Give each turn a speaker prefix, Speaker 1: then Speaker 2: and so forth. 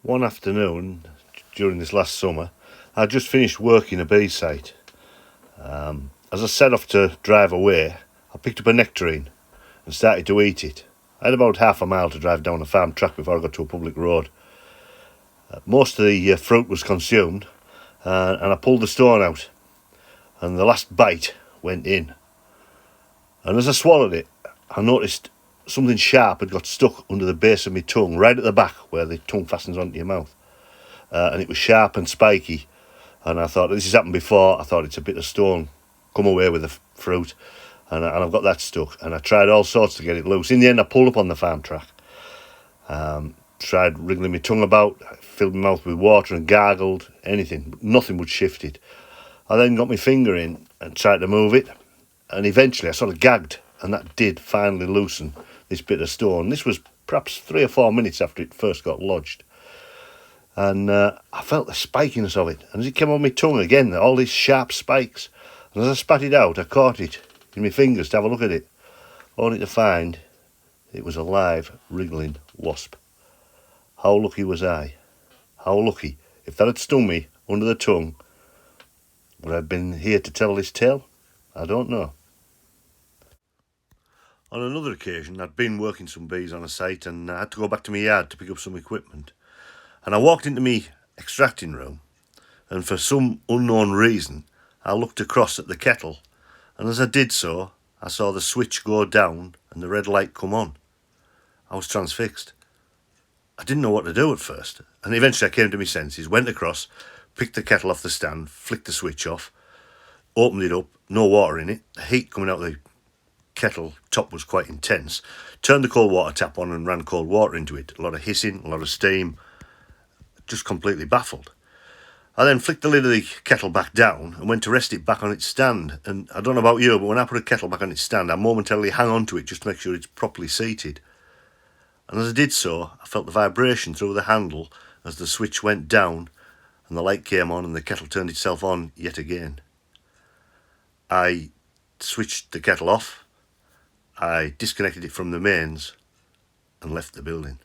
Speaker 1: One afternoon during this last summer, I just finished working a bee site. As I set off to drive away, I picked up a nectarine and started to eat it. I had about half a mile to drive down a farm track before I got to a public road. Most of the fruit was consumed, and I pulled the stone out, and the last bite went in. And as I swallowed it, I noticed something sharp had got stuck under the base of my tongue, right at the back where the tongue fastens onto your mouth. And it was sharp and spiky. And I thought, this has happened before. I thought it's a bit of stone come away with the fruit. And I've got that stuck. And I tried all sorts to get it loose. In the end, I pulled up on the farm track. Tried wriggling my tongue about, filled my mouth with water and gargled, anything. Nothing would shift it. I then got my finger in and tried to move it. And eventually I sort of gagged. And that did finally loosen this bit of stone. This was perhaps 3 or 4 minutes after it first got lodged. And I felt the spikiness of it. And as it came on my tongue again, all these sharp spikes. And as I spat it out, I caught it in my fingers to have a look at it, only to find it was a live, wriggling wasp. How lucky was I? How lucky. If that had stung me under the tongue, would I have been here to tell this tale? I don't know. On another occasion, I'd been working some bees on a site and I had to go back to my yard to pick up some equipment. And I walked into my extracting room, and for some unknown reason, I looked across at the kettle, and as I did so, I saw the switch go down and the red light come on. I was transfixed. I didn't know what to do at first, and eventually I came to my senses, went across, picked the kettle off the stand, flicked the switch off, opened it up, no water in it, the heat coming out of the kettle top was quite intense, turned the cold water tap on and ran cold water into it, a lot of hissing, a lot of steam, just completely baffled. I then flicked the lid of the kettle back down and went to rest it back on its stand, and I don't know about you, but when I put a kettle back on its stand, I momentarily hang on to it just to make sure it's properly seated. And as I did so, I felt the vibration through the handle as the switch went down and the light came on and the kettle turned itself on yet again. I switched the kettle off, I disconnected it from the mains and left the building.